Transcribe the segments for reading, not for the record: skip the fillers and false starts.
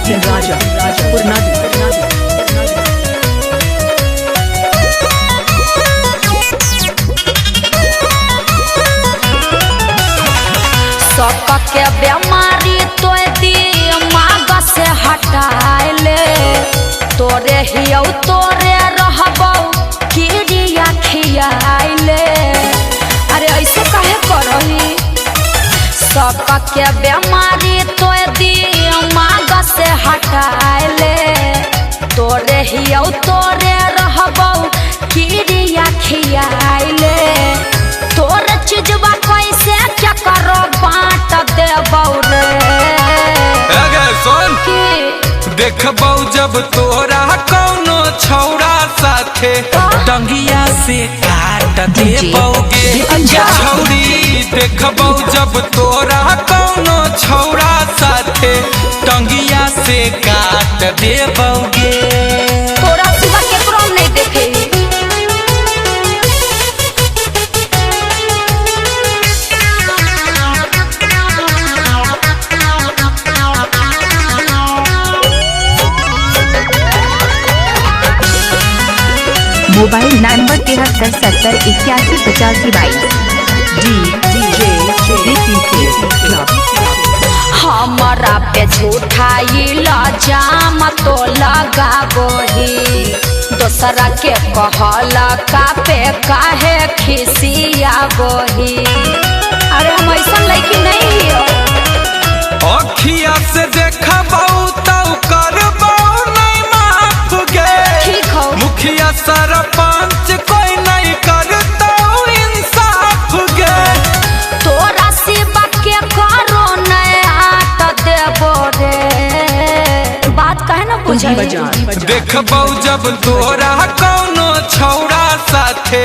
Nitin Raja, Purnadi. सबका के बीमारी तो दिमाग से हटाइले तोरे हियौ तोरे रहबौ कीड़िया खियाइले। अरे ऐसे काहे करही सबका के बीमारी तो दिमाग से हटाइले तोरे हियौ तोरे रहबौ कीड़िया खियाइले। तोरे चीजवा कैसे क्या करो बाँट देबौ रे देखबौ जब तोरा कौनो छौड़ा साथे टंगिया से काट देबौगे छौड़ी। देखबौ जब तोरा कौनो छौड़ा साथे टंगिया से काट देबौगे। तोरा सिवा केकरो नहीं देखे मोबाइल नंबर 73 हमारा पे झूठा इल्जाम तो लगाबोही दोसरा के कहला का पे काहे खिसियाबोही। अरे हम ऐसा लड़की नहीं हो अखिया से देखबौ तौ करबौ नहीं माफ गे। ठीक हो मुखिया सरपंच कोई नहीं करतौ इंसाफ गे। तोरा सिवा के करो नहीं आट देबो रे बात कहे ना बुझी। देखबौ जब तोरा कौनो छौड़ा साथे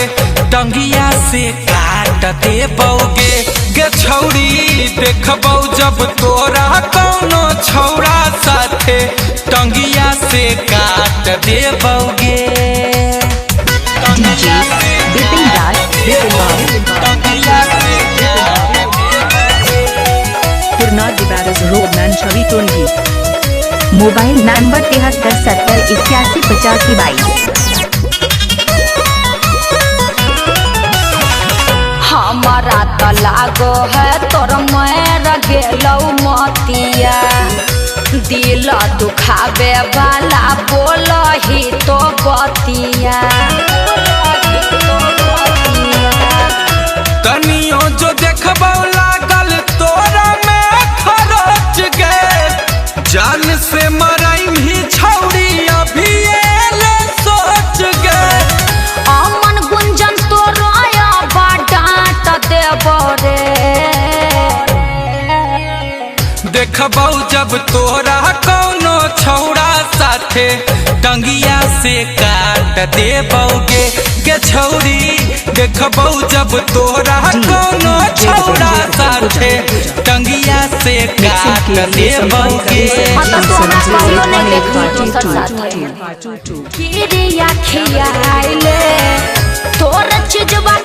टंगिया से काट देबौगे गे छौड़ी। देखबौ जब तोरा कौनो छौड़ा साथे टंगिया से काट देबौगे। Purnadi Barras Roadman Chavi Tongi. Mobile number 73 हमारा तो लागो है तोर मैर गेलौ मतिया दिल दुखावे वाला बोलही तो बतिया। तनियो जो देखबौ लागल तोरा में खरोच गे जान से मराई भी छौड़ी अभी एले सोच गे। अमन गुंजन तो रोया डांट देबो रे देखबौ जब तोरा कौनो छौड़ा साथे टंगिया से काट देबौगे गे छौड़ी। देखबौ जब तोरा कौनो छौड़ा साथे टंगिया से काट देबौगे। कीड़िया खियाइले तोर चीजवा